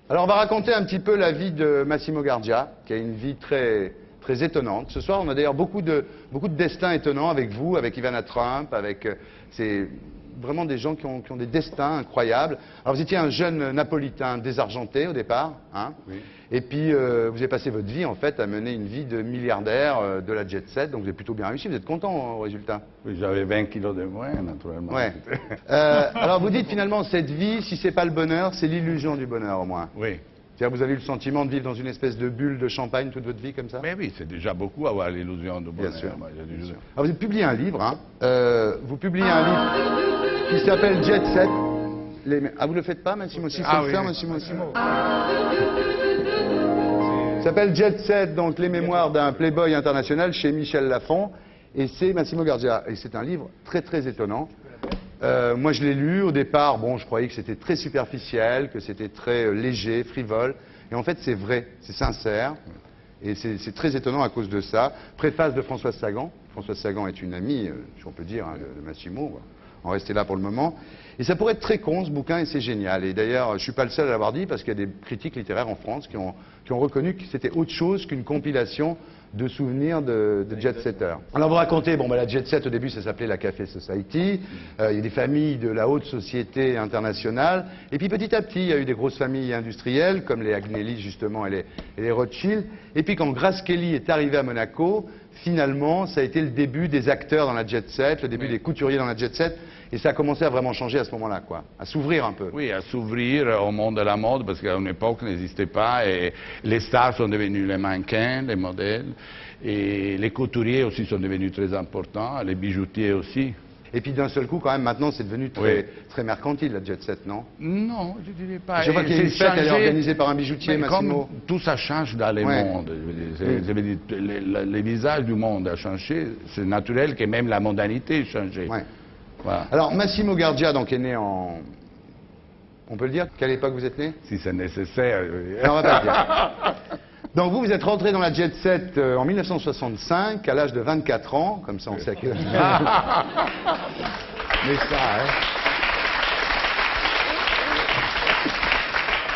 Alors on va raconter un petit peu la vie de Massimo Gardia, qui a une vie très, très étonnante. Ce soir, on a d'ailleurs beaucoup de destins étonnants avec vous, avec Ivana Trump, avec... c'est vraiment des gens qui ont des destins incroyables. Alors vous étiez un jeune Napolitain désargenté au départ, hein, oui. Et puis vous avez passé votre vie en fait à mener une vie de milliardaire de la jet set, donc vous avez plutôt bien réussi, vous êtes content au résultat? Oui, j'avais 20 kilos de moins, naturellement. Ouais. Alors vous dites finalement, cette vie, si c'est pas le bonheur, c'est l'illusion du bonheur au moins. Oui. C'est-à-dire vous avez eu le sentiment de vivre dans une espèce de bulle de champagne toute votre vie comme ça? Mais oui, c'est déjà beaucoup avoir l'illusion du bonheur. Bien sûr. Moi, Bien sûr. Alors vous avez publié un livre, hein. Vous publiez un livre qui s'appelle Jet Set. Ah, vous le faites pas, Massimo? Si, faut le faire, Massimo. Ça s'appelle Jet Set, donc les mémoires d'un playboy international chez Michel Lafon. Et c'est Massimo Gardia. Et c'est un livre très très étonnant. Moi je l'ai lu au départ, bon je croyais que c'était très superficiel, que c'était très léger, frivole. Et en fait c'est vrai, c'est sincère. Et c'est très étonnant à cause de ça. Préface de Françoise Sagan. Françoise Sagan est une amie, si on peut dire, hein, de Massimo. On va rester là pour le moment. Et ça pourrait être très con ce bouquin et c'est génial. Et d'ailleurs, je ne suis pas le seul à l'avoir dit parce qu'il y a des critiques littéraires en France qui ont reconnu que c'était autre chose qu'une compilation de souvenirs de jet-setters. Alors vous racontez, bon, la jet-set au début ça s'appelait la Café Society, il y a des familles de la haute société internationale, et puis petit à petit il y a eu des grosses familles industrielles comme les Agnelli justement et les Rothschild, et puis quand Grace Kelly est arrivée à Monaco, finalement ça a été le début des acteurs dans la jet-set, le début des couturiers dans la jet-set, et ça a commencé à vraiment changer à ce moment-là, quoi, à s'ouvrir un peu. Oui, à s'ouvrir au monde de la mode, parce qu'à une époque n'existait pas, et les stars sont devenus les mannequins, les modèles, et les couturiers aussi sont devenus très importants, les bijoutiers aussi. Et puis d'un seul coup, quand même, maintenant, c'est devenu très, très mercantile, la jet set, non? Non, je dirais pas. Je vois qu'il y a une fête, elle est organisée par un bijoutier, Massimo. Comme tout ça change dans le monde, le visage du monde a changé, c'est naturel que même la mondanité ait changé. Ouais. Voilà. Alors, Massimo Gardia, donc, est né en... On peut le dire? Quelle époque vous êtes né? Si c'est nécessaire. Non, on va pas le dire. Donc vous êtes rentré dans la jet set en 1965, à l'âge de 24 ans, comme ça on sait à quel âge. Mais ça, hein.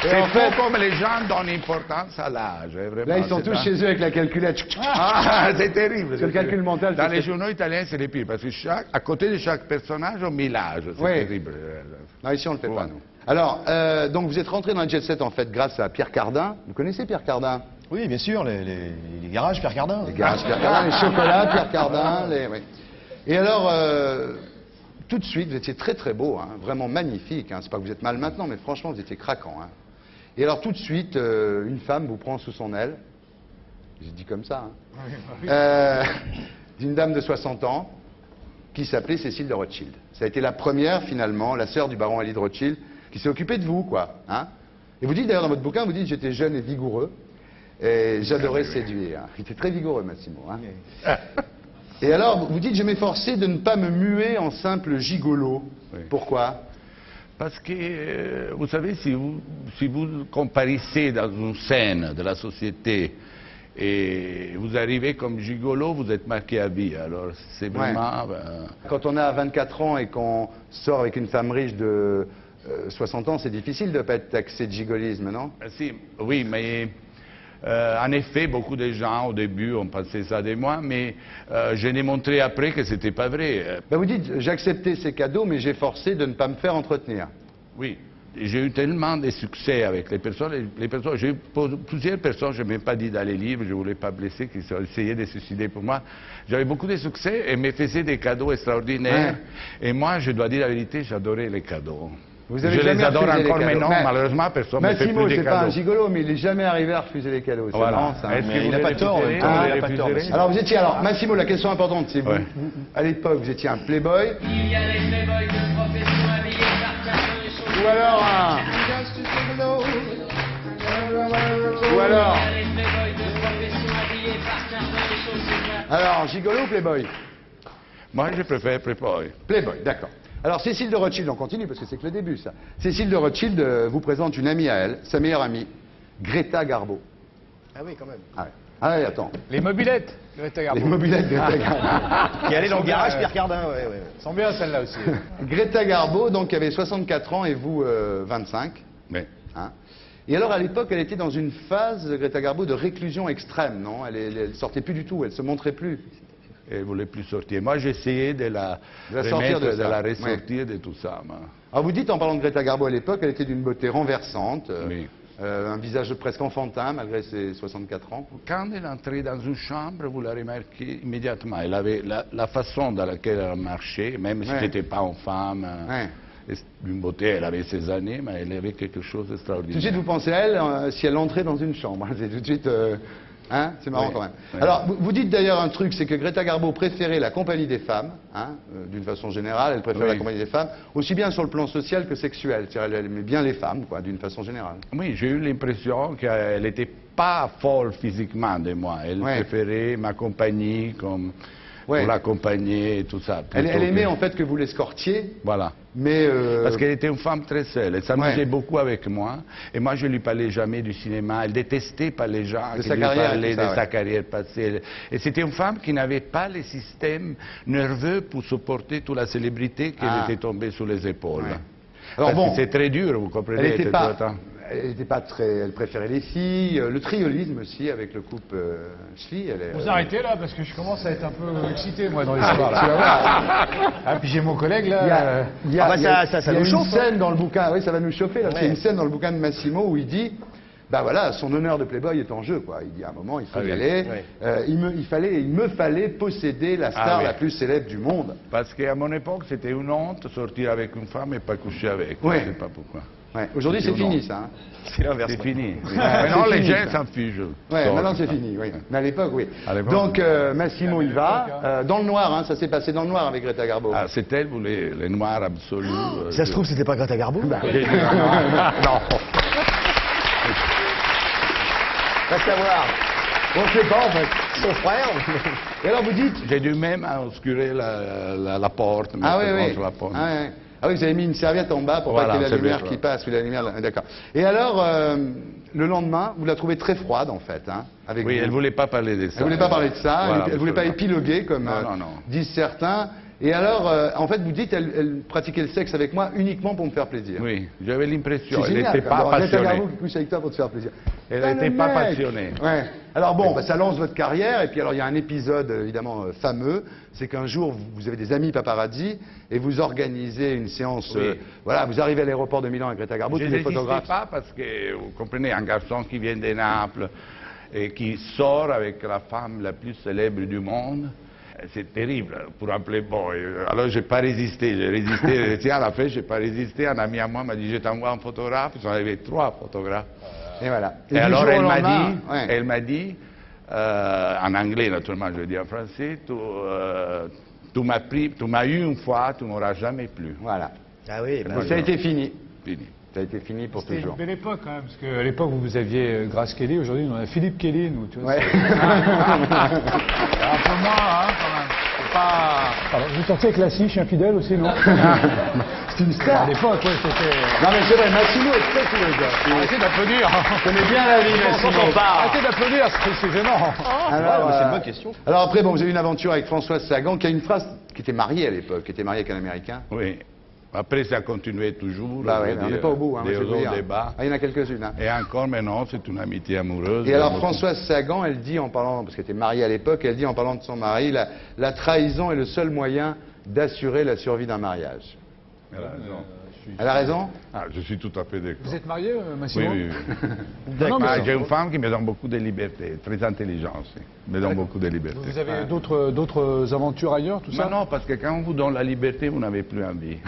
C'est en fait comme les gens donnent importance à l'âge. Là, ils sont tous chez eux avec la calculette. Ah, c'est terrible. C'est le calcul mental. Dans les journaux italiens, c'est le pire, parce que à côté de chaque personnage, on met l'âge. C'est terrible. Non, ici, on ne le fait pas, nous. Alors, donc vous êtes rentré dans la jet set, en fait, grâce à Pierre Cardin. Vous connaissez Pierre Cardin? Oui, bien sûr, les garages Pierre Cardin. Les garages Pierre Cardin, les chocolats Pierre Cardin. Oui. Et alors, tout de suite, vous étiez très très beau, hein, vraiment magnifique. Hein. C'est pas que vous êtes mal maintenant, mais franchement, vous étiez craquant. Hein. Et alors, tout de suite, une femme vous prend sous son aile. J'ai dit comme ça. Hein. D'une dame de 60 ans qui s'appelait Cécile de Rothschild. Ça a été la première, finalement, la sœur du baron Ali de Rothschild, qui s'est occupée de vous, quoi. Hein. Et vous dites d'ailleurs dans votre bouquin, vous dites j'étais jeune et vigoureux. Et j'adorais séduire. Il était très vigoureux, Massimo. Hein. Et alors, vous dites, je m'efforçais de ne pas me muer en simple gigolo. Oui. Pourquoi? Parce que, vous savez, si vous comparissez dans une scène de la société et vous arrivez comme gigolo, vous êtes marqué à vie. Alors, c'est vraiment... Quand on a 24 ans et qu'on sort avec une femme riche de 60 ans, c'est difficile de ne pas être taxé de gigolisme, non? Si, oui, mais... en effet, beaucoup de gens, au début, ont pensé ça de moi, mais je l'ai montré après que c'était pas vrai. Ben vous dites, j'acceptais ces cadeaux, mais j'ai forcé de ne pas me faire entretenir. Oui, j'ai eu tellement de succès avec les personnes. J'ai eu plusieurs personnes, je n'ai même pas dit dans les livres, je ne voulais pas blesser, qui essayaient de se suicider pour moi. J'avais beaucoup de succès et me faisaient des cadeaux extraordinaires. Ouais. Et moi, je dois dire la vérité, j'adorais les cadeaux. Vous avez je jamais les adore encore, mais non, malheureusement, personne ne me fait plus de cadeaux. Massimo, c'est pas un gigolo, mais il n'est jamais arrivé à refuser les cadeaux. C'est marrant, ça. Mais il n'a pas tort. Alors, vous étiez... Alors, Massimo, la question importante, c'est vous, à l'époque, vous étiez un playboy. Il y a les playboys de profession habillés par Carton et Chaussures. Ou alors Ou alors Il y a les playboys de profession habillés par Carton et Chaussures. Alors, gigolo ou playboy? Moi, je préfère playboy. Playboy, d'accord. Alors, Cécile de Rothschild, on continue parce que c'est que le début, ça. Cécile de Rothschild vous présente une amie à elle, sa meilleure amie, Greta Garbo. Ah oui, quand même. Ah ouais. Ah ouais, attends. Les mobilettes, Greta Garbo. Les mobilettes Greta Garbo. Qui allait dans le garage Pierre Cardin, ouais. Sont bien celles-là aussi. Greta Garbo, donc, qui avait 64 ans et vous, 25. Oui. Hein. Et alors, à l'époque, elle était dans une phase, Greta Garbo, de réclusion extrême, non? Elle sortait plus du tout, elle se montrait plus. Elle ne voulait plus sortir. Moi, j'essayais de la sortir remettre, de ça. la ressortir de tout ça. moi. Alors, vous dites, en parlant de Greta Garbo à l'époque, elle était d'une beauté renversante, Oui. un visage presque enfantin, malgré ses 64 ans. Quand elle entrait dans une chambre, vous la remarquez immédiatement. Elle avait la façon dans laquelle elle marchait, même si Ouais. c'était pas une femme Ouais. d'une beauté, elle avait ses années, mais elle avait quelque chose Tout de d'extraordinaire. suite, vous pensez à elle si elle entrait dans une chambre. C'est tout de suite... hein, c'est marrant Oui. quand même. Oui. Alors, vous dites d'ailleurs un truc, c'est que Greta Garbo préférait la compagnie des femmes, hein, d'une façon générale, elle préférait Oui. la compagnie des femmes, aussi bien sur le plan social que sexuel. C'est-à-dire, elle aimait bien les femmes, quoi, d'une façon générale. Oui, j'ai eu l'impression qu'elle n'était pas folle physiquement de moi. Elle Ouais. préférait ma compagnie comme Ouais. pour l'accompagner et tout ça. Elle plutôt aimait que- en fait que vous l'escortiez, Voilà. mais... Parce qu'elle était une femme très seule. Elle s'amusait Ouais. beaucoup avec moi. Et moi, je ne lui parlais jamais du cinéma. Elle détestait pas les gens De qui sa lui carrière et parlaient tout ça, de ouais. sa carrière passée. Et c'était une femme qui n'avait pas le système nerveux pour supporter toute la célébrité qui Ah. lui était tombée sur les épaules. Ouais. Alors Parce bon, que c'est très dur, vous comprenez. elle n'était tout pas... le temps. Elle était pas très... Elle préférait les filles, le triolisme aussi, avec le couple Schlie. Elle est, Vous arrêtez là, parce que je commence à être un peu excité, moi, dans l'histoire. là. Ah, puis j'ai mon collègue, là. Il y a, il y a- Ah bah il y a- ça il y a nous une chauffe, scène dans le bouquin, oui ça va nous chauffer, là, parce qu'il y a Ouais. une scène dans le bouquin de Massimo où il dit, bah voilà, son honneur de Playboy est en jeu, quoi. Il dit à un moment, il faut Ah y oui. aller, Ouais. il me fallait posséder la star Ah oui. la plus célèbre du monde. Parce qu'à mon époque, c'était une honte sortir avec une femme et pas coucher avec. Ouais. Je ne sais pas pourquoi. Ouais. Aujourd'hui c'est C'était fini honte. ça. Hein. C'est l'inverse. C'est fini. c'est Maintenant, les fini, gens ça. s'en fichent. Ouais, Sort, maintenant c'est ça. fini, oui. Mais à l'époque, oui. À l'époque, Donc oui. Massimo y va, dans le noir, hein, ça s'est passé dans le noir avec Greta Garbo. Ah, c'est elle, vous les noirs absolus. Si ça se trouve, c'était pas Greta Garbo. J'ai dit, non. Va savoir. On ne sait pas en fait. Son frère. Et alors vous dites, J'ai dû même obscurer la porte. ah oui, mettre oui. contre la porte. Ah, ouais. Ah oui, vous avez mis une serviette en bas pour Voilà, pas qu'il y ait la c'est lumière bien, qui voilà. passe. Oui, la lumière, d'accord. Et alors, le lendemain, vous la trouvez très froide en fait, hein, avec Oui, vous. elle ne voulait pas parler de ça. Elle voulait pas parler de ça, Voilà, elle voulait pas absolument. épiloguer comme Non, non. disent certains. Et alors, en fait, vous dites, elle pratiquait le sexe avec moi uniquement pour me faire plaisir. Oui, j'avais l'impression. C'est Elle génial. n'était pas Greta passionnée. Garbo qui couche avec toi pour te faire plaisir. Elle Ah, n'était le pas mec. passionnée. Ouais. Alors bon, bah, ça lance votre carrière. Et puis alors, il y a un épisode évidemment fameux. C'est qu'un jour, vous avez des amis paparazzi et vous organisez une séance. Oui. Voilà, vous arrivez à l'aéroport de Milan avec Greta Garbo, Je tous ne les photographes. pas parce que, vous comprenez, un garçon qui vient de Naples et qui sort avec la femme la plus célèbre du monde, c'est terrible pour un playboy. Alors, je n'ai pas résisté. J'ai résisté. Tiens, à la fin, je n'ai pas résisté. Un ami à moi m'a dit, je t'envoie un photographe. Ils sont arrivés 3 photographes. Et voilà. Et du alors, jour au elle m'a lendemain, dit, ouais. elle m'a dit en anglais naturellement, je le dis en français, tu m'as eu une fois, tu m'auras jamais plus. Voilà. Ah oui, bah Et ça a été fini. Fini. Ça a été fini pour C'était une toujours. belle époque, quand même, parce qu'à l'époque, vous aviez Grace Kelly, aujourd'hui, on a Philippe Kelly, nous, tu vois. Ouais. Un peu moins, hein, quand même. C'est pas... Alors, vous sortiez avec la Ciche, infidèle aussi, non C'est une star. À l'époque, ouais, c'était... Non mais c'est vrai, Massimo est très cool. Arrêtez d'applaudir. Je connais bien la vie, Massimo. Arrêtez d'applaudir, c'est gênant. Alors, mais c'est une bonne question. Alors après, bon, vous avez eu une aventure avec Françoise Sagan, qui a une phrase, qui était mariée à l'époque, qui était mariée avec un Américain. Oui. Après, ça a continué toujours. Bah je ouais, veux mais on n'est dire, pas au bout, hein, moi, des je vais vous hauts, dire. des bas. Ah, il y en a quelques-unes. Hein. Et encore maintenant, c'est une amitié amoureuse. Et alors Beaucoup. Françoise Sagan, elle dit en parlant, parce qu'elle était mariée à l'époque, elle dit en parlant de son mari, la trahison est le seul moyen d'assurer la survie d'un mariage. Elle a raison. Elle a raison? Ah, je suis tout à fait d'accord. Vous êtes marié, Oui, Massimo oui, oui. Non, mais Ah, ça- j'ai une femme qui me donne beaucoup de liberté, très intelligente aussi. Me donne beaucoup de liberté. Vous avez d'autres aventures ailleurs, tout ça Non, parce que quand on vous donne la liberté, vous n'avez plus envie.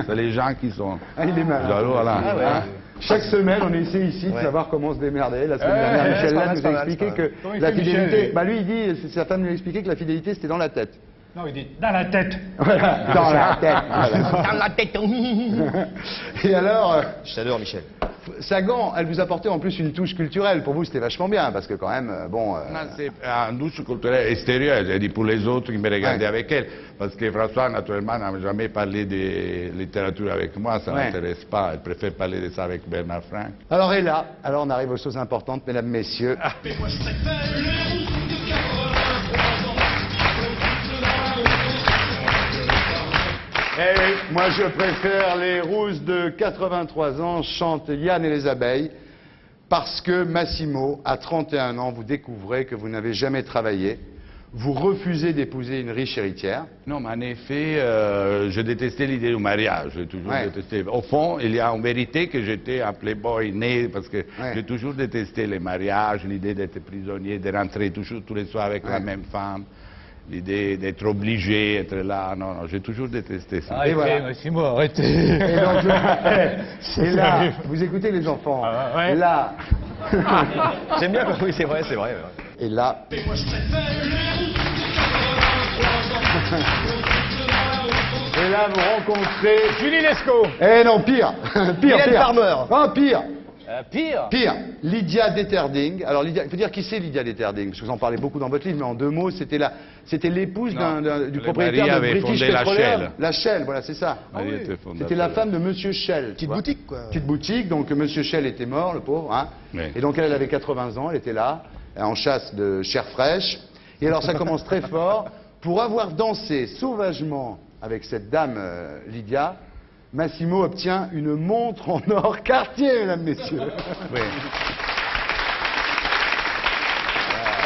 C'est les gens qui sont Ah, il est malin. jaloux, voilà. Ah ouais. Hein? Chaque semaine, on essaie ici de Ouais. savoir comment se démerder. La semaine Ouais, dernière, c'est Michel pas Latte mal, nous c'est a pas mal, expliqué c'est pas que Comment il la fait, Michel, fidélité... lui Bah lui, il dit, sa femme lui a expliqué que la fidélité, c'était dans la tête. Non, il dit dans la tête. Voilà, dans la tête. Voilà. Dans la tête. Et alors, Je t'adore, Michel. Sagan, elle vous apportait en plus une touche culturelle. Pour vous, c'était vachement bien, parce que quand même, bon... Non, c'est un douche culturelle extérieure, j'ai dit pour les autres qui me regardaient Ouais. avec elle. Parce que François, naturellement, n'a jamais parlé de littérature avec moi, ça ne Ouais. m'intéresse pas. Elle préfère parler de ça avec Bernard Franck. Alors, et là, alors on arrive aux choses importantes, mesdames, messieurs. Eh oui, moi je préfère les rousses de 83 ans chantent Yann et les abeilles. parce que Massimo, à 31 ans, vous découvrez que vous n'avez jamais travaillé, vous refusez d'épouser une riche héritière. Non, mais en effet, je détestais l'idée du mariage. J'ai toujours Ouais. détesté. Au fond, il y a en vérité que j'étais un playboy né parce que Ouais. j'ai toujours détesté les mariages, l'idée d'être prisonnier, de rentrer toujours tous les soirs avec la Ouais. même femme, l'idée d'être obligé, être là. Non, non, j'ai toujours détesté ça. Arrêtez, voilà. Massimo, arrêtez. Et donc, et là, vous écoutez les enfants, Ah, ouais. là, J'aime bien quand oui, c'est vrai, c'est vrai. et là, et là vous rencontrez, Julie Lescaut. eh non, pire, pire, Mylène pire, Farmer. Ah, pire, Pire. pire, Lydia Detterding. Alors, Lydia, il faut dire qui c'est Lydia Detterding, parce que vous en parlez beaucoup dans votre livre, mais en deux mots, c'était l'épouse Non, du le propriétaire mari de avait British fondé la Petroleum. Shell. La Shell, voilà, c'est ça. Marie était fondateur. C'était la femme de Monsieur Shell. tu Petite vois. boutique, quoi. Petite boutique, donc Monsieur Shell était mort, le pauvre, hein. Oui. Et donc elle avait 80 ans, elle était là, en chasse de chair fraîche. Et alors ça commence très fort. Pour avoir dansé sauvagement avec cette dame Lydia, Massimo obtient une montre en or Cartier, mesdames, messieurs. Oui.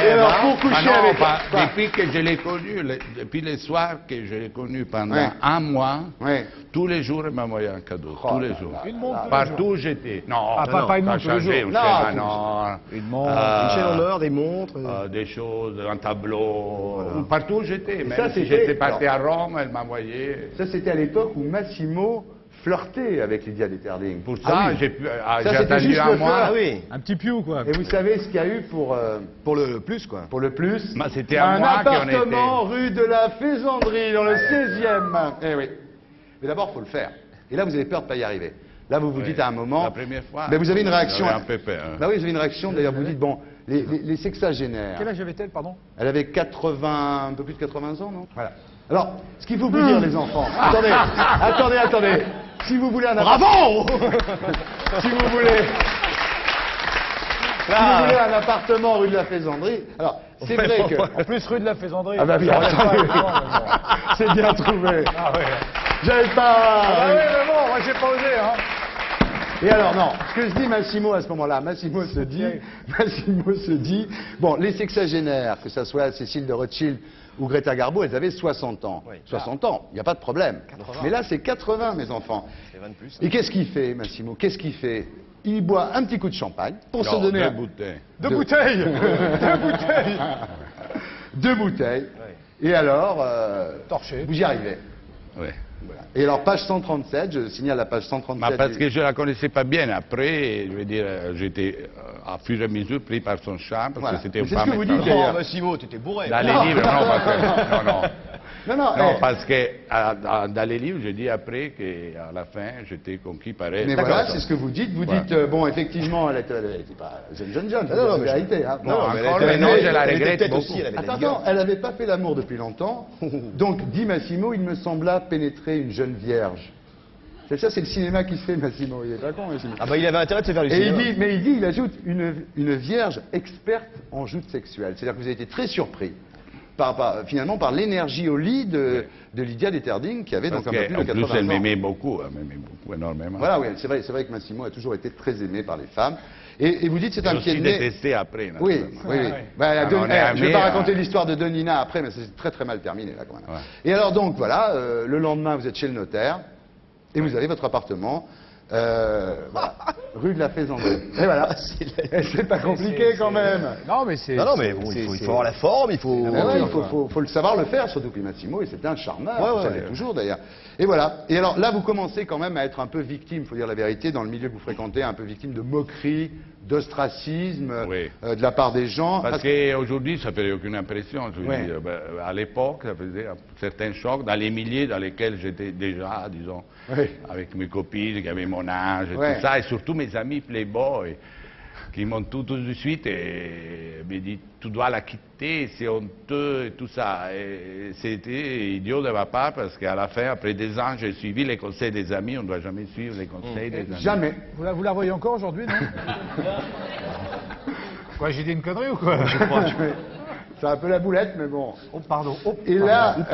Et alors pour coucher Ah non, avec pas- depuis que je l'ai connu, depuis le soir que je l'ai connu pendant Ouais. un mois, Ouais. tous les jours il m'a envoyé un cadeau, Oh tous les là jours. là Une montre tous les Partout où j'étais. Non, Ah, pas- non, pas une ça a montre tous les changé, jours. une Non, chaîne tous les en or, Une montre. Une chaîne en or, des montres. des choses, un tableau, partout où j'étais. Même ça, si c'était- j'étais parti à Rome, elle m'a envoyé. Ça, c'était à l'époque où Massimo flirtait avec Lydia Detterding. Pour ça, Ah oui. j'ai Ça, c'était attendu juste un le mois. flirt. Ah oui. Un petit piou, quoi. Et vous savez ce qu'il y a eu pour Le plus, quoi. le plus? Bah, c'était à un moi qu'on appartement rue de la Faisanderie, dans le 16e. Eh oui. Mais d'abord, il faut le faire. Et là, vous avez peur de ne pas y arriver. Là, vous vous Oui. dites à un moment... La première fois. Mais vous avez une réaction... J'avais un peu peur. Bah oui, vous avez une réaction. D'ailleurs, vous dites, bon, les sexagénaires... Quel âge avait-elle, pardon? Elle avait 80... un peu plus de 80 ans, non? Voilà. Alors, ce qu'il faut vous dire, les enfants... Attendez, attendez. Si vous voulez un appartement... Si vous voulez... Si vous voulez un appartement rue de la Faisanderie... Alors, c'est vrai que... En plus, rue de la Faisanderie. Ah bah oui, ça relève pas, attendez. évidemment, mais bon. C'est bien trouvé. Ah ouais. J'avais pas... Ah ouais, mais bon, moi j'ai pas osé, hein. Et alors, non, ce que se dit Massimo à ce moment-là, Massimo se dit, bon, les sexagénaires, que ce soit Cécile de Rothschild ou Greta Garbo, elles avaient 60 ans. Oui. 60 ans, il n'y a pas de problème. 80. Mais là, c'est 80, mes enfants. C'est 20 de plus. Et qu'est-ce qu'il fait, Massimo? Qu'est-ce qu'il fait? Il boit un petit coup de champagne pour se Non, donner deux un... bouteilles. Deux bouteilles. Deux bouteilles. deux bouteilles. Ouais. Et alors, Torché. vous y arrivez. Oui. Voilà. Et alors, page 137, je signale la page 137. Bah, parce que je ne la connaissais pas bien. Après, je veux dire, j'étais à fur et à mesure pris par son charme, parce Voilà. que c'était Mais une c'est ce femme que vous extraordinaire. dites, d'ailleurs. Oh, Massimo, t'étais bourré. Dans les livres, non, parce que, non, Non, non, eh, parce que dans les livres, je dis après qu'à la fin, j'étais conquis par elle. mais voilà, c'est ce que vous dites. Vous Voilà. dites, bon, effectivement, elle était pas jeune, non, c'est mais la vérité. Hein. Non, Bon, encore mais elle était- maintenant, je la elle était regrette peut-être beaucoup. aussi, elle avait des Attends, gars. elle n'avait pas fait l'amour depuis longtemps. Donc, dit Massimo, il me sembla pénétrer une jeune vierge. C'est ça, c'est le cinéma qui se fait, Massimo. Il est pas con, Massimo. Ah bah il avait intérêt de se faire du Et cinéma. il ajoute une vierge experte en joutes sexuelles. C'est-à-dire que vous avez été très surpris, finalement, par l'énergie au lit de Lydia Detterding, qui avait Parce donc un peu plus de qu'en plus, 80 elle ans. m'aimait beaucoup, énormément. Voilà, oui, c'est vrai que Massimo a toujours été très aimé par les femmes. Et vous dites c'est J'ai un pied aussi de nez. détesté après. Oui, naturellement. oui, oui. ouais. Bah, Ah, on est je ne vais amis, pas raconter hein. l'histoire de Donina après, mais c'est très très mal terminé là quand même. Ouais. Et alors donc voilà, le lendemain vous êtes chez le notaire et vous avez votre appartement, voilà, rue de la Faisanderie. Et voilà, c'est pas compliqué quand même. Non, mais c'est. Non, mais bon, il faut avoir la forme, il faut... Ah ouais, il faut le savoir le faire, surtout puis Massimo, et c'était un charmeur, Ouais, ça ouais, l'est ouais. toujours d'ailleurs. Et voilà, et alors là vous commencez quand même à être un peu victime, il faut dire la vérité, dans le milieu que vous fréquentez, un peu victime de moqueries, d'ostracisme Oui. de la part des gens. Parce qu'aujourd'hui, ça ne fait aucune impression. Je veux Ouais. dire. Ben, à l'époque, ça faisait un certain choc dans les milieux dans lesquels j'étais déjà, disons, Oui. avec mes copines qui avaient mon âge et Ouais. tout ça, et surtout mes amis playboy qui m'ont tout de suite me dit tu dois la quitter, c'est honteux et tout ça. Et c'était idiot de ma part parce qu'à la fin, après 2 ans, j'ai suivi les conseils des amis. On ne doit jamais suivre les conseils des amis. Jamais. Vous la voyez encore aujourd'hui, non? Quoi, j'ai dit une connerie ou quoi? C'est un peu la boulette, mais bon. Oh, pardon. Oh, Et pardon.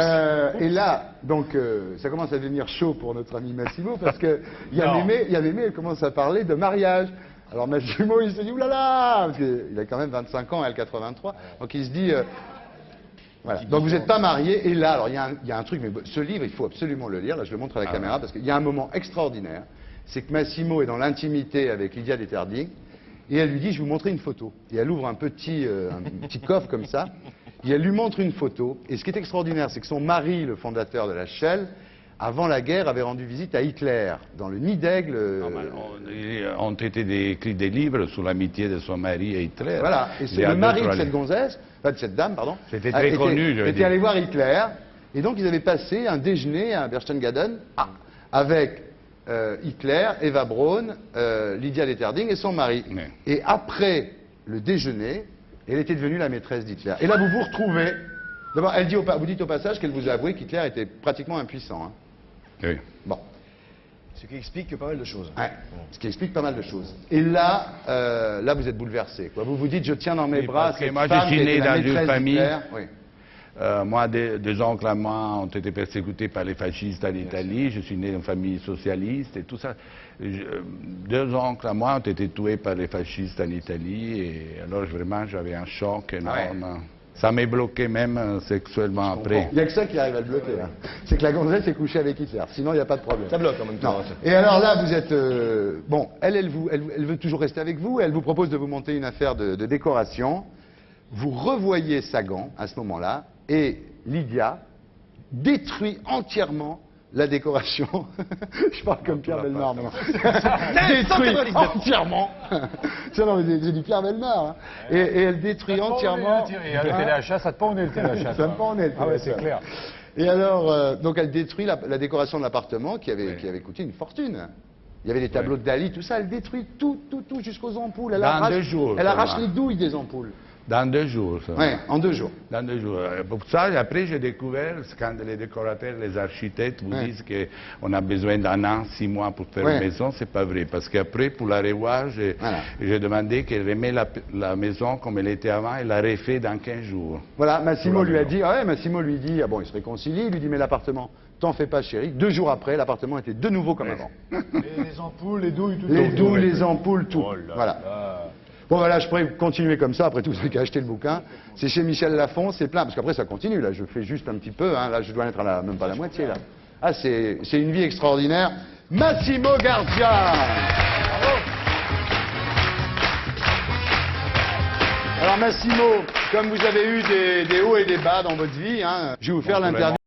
là, donc, ça commence à devenir chaud pour notre ami Massimo, parce que Non. Mémé, elle commence à parler de mariage. Alors Massimo, il se dit, oulala, parce qu'il a quand même 25 ans, elle 83. Donc il se dit, voilà. Donc vous n'êtes pas mariés. Et là, alors il y a un truc, mais ce livre, il faut absolument le lire. Là, je le montre à la caméra, parce qu'il y a un moment extraordinaire. C'est que Massimo est dans l'intimité avec Lydia Detterding, et elle lui dit, je vais vous montrer une photo. Et elle ouvre un petit coffre comme ça, et elle lui montre une photo. Et ce qui est extraordinaire, c'est que son mari, le fondateur de la Shell, avant la guerre, avait rendu visite à Hitler, dans le nid d'aigle. Ont été écrits des livres sur l'amitié de son mari et Hitler. Voilà, et c'est le mari de cette gonzesse, de cette dame, pardon. C'était très connu, je veux était dire. allé voir Hitler, et donc ils avaient passé un déjeuner à Berchtesgaden avec Hitler, Eva Braun, Lydia Detterding et son mari. Ouais. Et après le déjeuner, elle était devenue la maîtresse d'Hitler. Et là, vous vous retrouvez. D'abord, elle dit vous dites au passage qu'elle vous a avoué qu'Hitler était pratiquement impuissant. Hein. Oui. Bon. Ce qui explique pas mal de choses. Ouais, ce qui explique pas mal de choses. Et là, là vous êtes bouleversé. Quoi. Vous vous dites, je tiens dans mes Oui, bras parce que cette moi, je femme suis qui était né la dans une maîtresse famille. d'Hitler. Oui. Moi, des oncles à moi ont été persécutés par les fascistes en Italie. Je suis né dans une famille socialiste et tout ça. Deux oncles à moi ont été tués par les fascistes en Italie. Et alors, vraiment, j'avais un choc énorme. Ouais. Ça m'est bloqué même sexuellement après. Il n'y a que ça qui arrive à le bloquer. Hein. C'est que la gonzesse est couchée avec Hitler. Sinon, il n'y a pas de problème. Ça bloque en même temps. Non. Et alors là, vous êtes... bon, elle veut toujours rester avec vous. Elle vous propose de vous monter une affaire de décoration. Vous revoyez Sagan à ce moment-là. Et Lydia détruit entièrement la décoration. Je parle comme Pierre Bellemare, maintenant. Détruit entièrement. Non, mais j'ai dit Pierre Bellemare. Hein. Et elle détruit entièrement. Et le téléachat, ça te pend au nez le téléachat. Ça me pend au nez. Ah ouais, c'est clair. Et alors, donc elle détruit la décoration de l'appartement qui avait coûté une fortune. Il y avait des tableaux de Dali, tout ça. Elle détruit tout jusqu'aux ampoules. Dans 2 jours. Elle arrache les douilles des ampoules. Dans 2 jours. Ça. Ouais, en 2 jours. Dans 2 jours. Pour ça, après, j'ai découvert, quand les décorateurs, les architectes vous disent qu'on a besoin d'1 an, 6 mois pour faire une maison, c'est pas vrai. Parce qu'après, pour la revoir, j'ai demandé qu'elle remet la maison comme elle était avant et la refait dans 15 jours. Voilà, Massimo lui a dit, Massimo lui dit, bon, il se réconcilie, il lui dit, mais l'appartement, t'en fais pas, chérie. 2 jours après, l'appartement était de nouveau comme avant. Les ampoules, les douilles, tout. Les douilles, les ampoules, tout. Voilà. Bon, voilà, je pourrais continuer comme ça. Après tout, vous n'avez qu'à acheter le bouquin. C'est chez Michel Lafon, c'est plein. Parce qu'après, ça continue. Là, je fais juste un petit peu. Hein. Là, je dois être à même pas la moitié. Là. Ah, c'est une vie extraordinaire. Massimo Gardia. Alors, Massimo, comme vous avez eu des hauts et des bas dans votre vie, hein, je vais vous faire l'interview.